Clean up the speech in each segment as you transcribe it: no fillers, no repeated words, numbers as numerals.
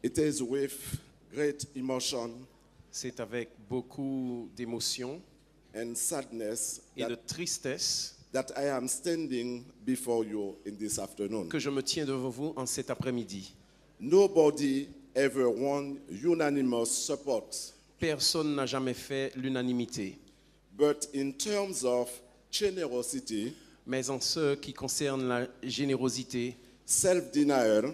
It is with great emotion C'est avec beaucoup d'émotion and sadness et de tristesse that I am standing before you in this afternoon. que je me tiens devant vous en cet après-midi. Nobody ever won unanimous support, Personne n'a jamais fait l'unanimité, but in terms of generosity, mais en ce qui concerne la générosité, self-denial,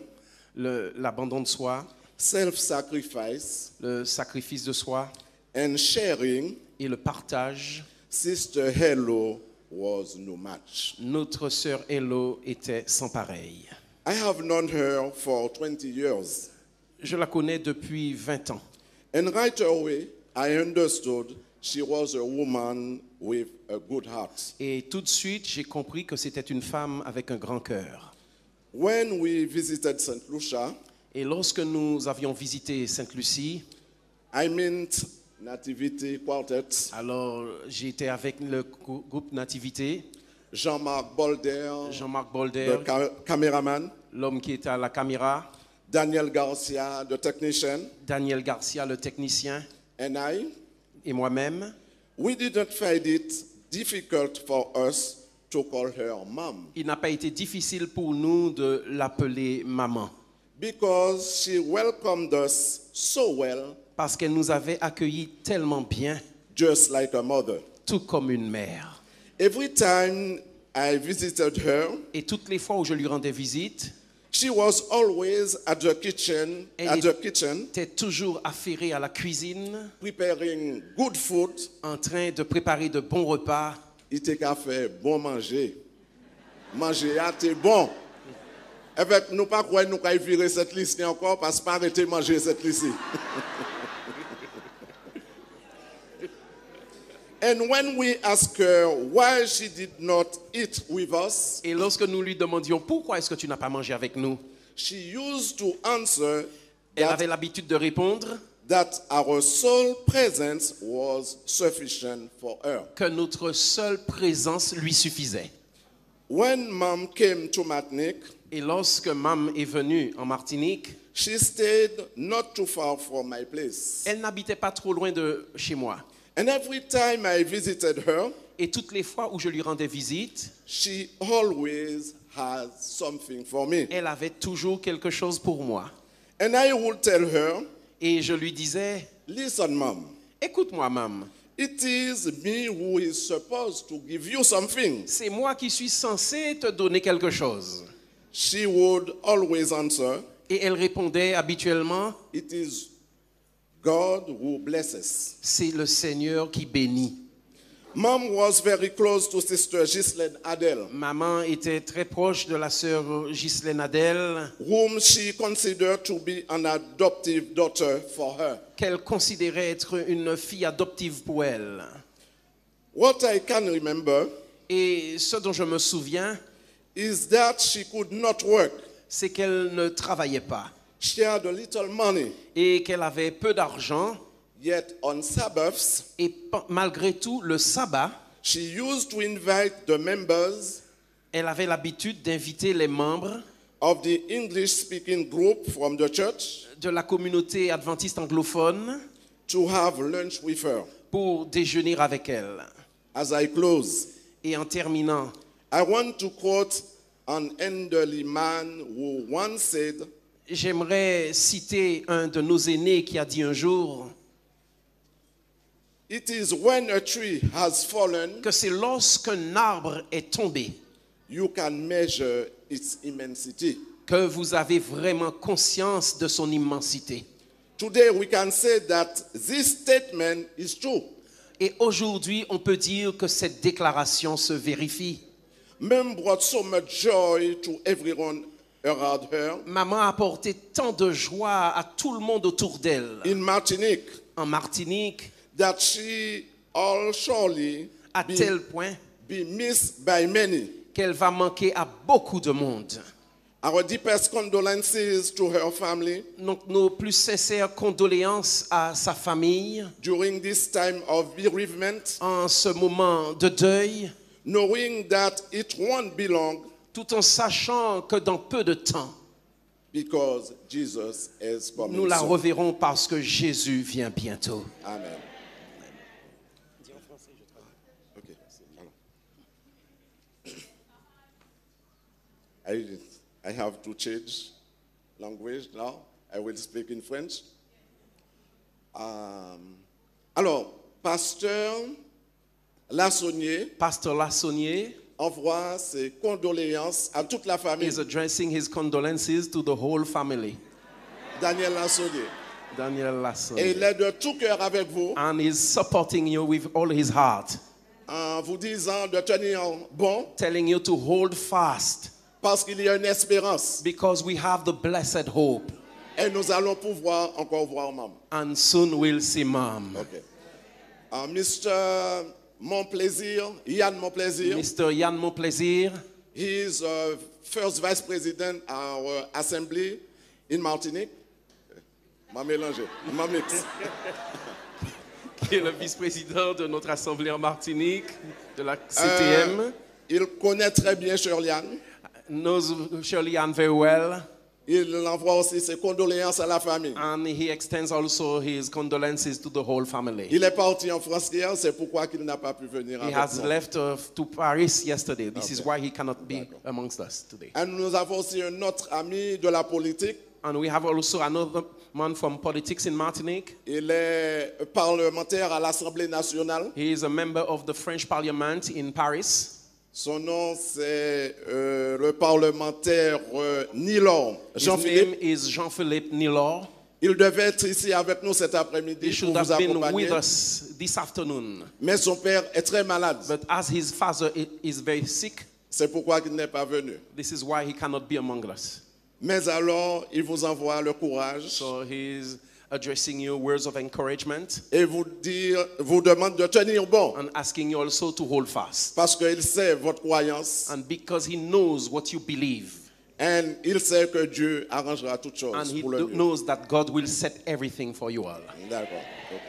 l'abandon de soi, self-sacrifice, le sacrifice de soi and sharing, et le partage, Sister Hello was no match. notre sœur Hello était sans pareil. I have known her for 20 years, Je la connais depuis 20 ans. and right away I understood she was a woman with a good heart. Et tout de suite, j'ai compris que c'était une femme avec un grand cœur. When we visited St. Lucia, Et lorsque nous avions visité Sainte-Lucie, I met Nativity Quartet, alors j'ai été avec le groupe Nativité, Jean-Marc Bolder, Jean-Marc Bolder, the cameraman, l'homme qui était à la caméra, Daniel Garcia, the technician, Daniel Garcia, le technicien, and I. et moi-même. We didn't find it difficult for us to call her mom Il n'a pas été difficile pour nous de l'appeler maman, because she welcomed us so well, parce qu'elle nous avait accueillis tellement bien, just like a mother. tout comme une mère. Every time I visited her, Et toutes les fois où je lui rendais visite, she was always at the kitchen, était toujours affairée à la cuisine, preparing good food. en train de préparer de bons repas. Il était qu'à faire bon manger. Manger, c'est bon. Avec nous, pas quoi nous qu'à virer cette liste encore parce que pas arrêter de manger cette liste. And when we asked her why she did not eat with us, Et lorsque nous lui demandions pourquoi est-ce que tu n'as pas mangé avec nous, she used to answer elle that, avait l'habitude de répondre that our sole presence was sufficient for her. que notre seule présence lui suffisait. When Mom came to Martinique, Et lorsque Mam est venue en Martinique, she stayed not too far from my place. elle n'habitait pas trop loin de chez moi. And every time I visited her, Et toutes les fois où je lui rendais visite, she always has something for me. elle avait toujours quelque chose pour moi. And I would tell her, Et je lui disais, listen, Mom, écoute-moi, Mam, it is me who is supposed to give you something. c'est moi qui suis censé te donner quelque chose. She would always answer, Et elle répondait habituellement, it is God who blesses. c'est le Seigneur qui bénit. Mom was very close to Sister Ghislaine Adel, Maman était très proche de la sœur Ghislaine Adel, whom she considered to be an adoptive daughter for her. qu'elle considérait être une fille adoptive pour elle. What I can remember Et ce dont je me souviens, is that she could not work. c'est qu'elle ne travaillait pas She had a little money, et qu'elle avait peu d'argent. yet on Sabbaths, Et malgré tout, le sabbat, she used to invite the members elle avait l'habitude d'inviter les membres of the English-speaking group from the church de la communauté adventiste anglophone to have lunch with her. pour déjeuner avec elle. As I close, Et en terminant, I want to quote an elderly man who once said, j'aimerais citer un de nos aînés qui a dit un jour "It is when a tree has fallen, que c'est lorsqu'un arbre est tombé you can measure its immensity." que vous avez vraiment conscience de son immensité. Today we can say that this statement is true. Et aujourd'hui, on peut dire que cette déclaration se vérifie. Mom brought so much joy to everyone around her. Maman a apporté tant de joie à tout le monde autour d'elle. In Martinique, En Martinique, that she all surely à tel point be missed by many. qu'elle va manquer à beaucoup de monde. Our deepest condolences to her family Donc, nos plus sincères condoléances à sa famille during this time of bereavement, en ce moment de deuil, knowing that it won't be long tout en sachant que dans peu de temps, because Jesus is coming Nous la soon. reverrons parce que Jésus vient bientôt. Amen. Okay. I have to change language now. I will speak in French. Alors, Pasteur Lassonnier Pasteur Lassonnier envoie ses condoléances à toute la famille. is addressing his condolences to the whole family. Daniel Lassonnier. Daniel Et Lassonnier. il est de tout cœur avec vous And he's supporting you with all his heart, en vous disant de tenir bon telling you to hold fast parce qu'il y a une espérance. because we have the blessed hope. Et nous allons pouvoir encore voir maman. And soon we'll see Mom. Okay. Mr. Monplaisir, Yann Monplaisir, Mr. Yann Monplaisir, he is first vice president our assembly in Martinique. M'a mélangé, m'a mix. qui est le vice-président de notre assemblée en Martinique, de la CTM, Il connaît très bien Shirley. knows Shirley Ann very well, Il envoie aussi ses condoléances à la famille. and he extends also his condolences to the whole family. Il est parti en France hier, c'est pourquoi il n'a pas pu venir He avec has nous. left to Paris yesterday. This is why he cannot be amongst us today. Et nous avons aussi un autre ami de la politique. And we have also another man from politics in Martinique. Il est parlementaire à l'Assemblée nationale. He is a member of the French Parliament in Paris. Son nom, c'est le parlementaire Nilor, His name Jean-Philippe. is Jean-Philippe Nilor. Il devait être ici avec nous cet He après-midi pour should vous have been accompagner. with us this afternoon. Mais son père est très malade. But as his father is very sick, C'est pourquoi il n'est pas venu. this is why he cannot be among us. Mais alors, il vous envoie le courage So he's addressing you words of encouragement et vous demande de tenir bon. and asking you also to hold fast. Parce qu'il sait votre croyance And because he knows what you believe, et il sait que Dieu arrangera toutes and choses he pour le mieux. knows that God will set everything for you all. D'accord. Ok.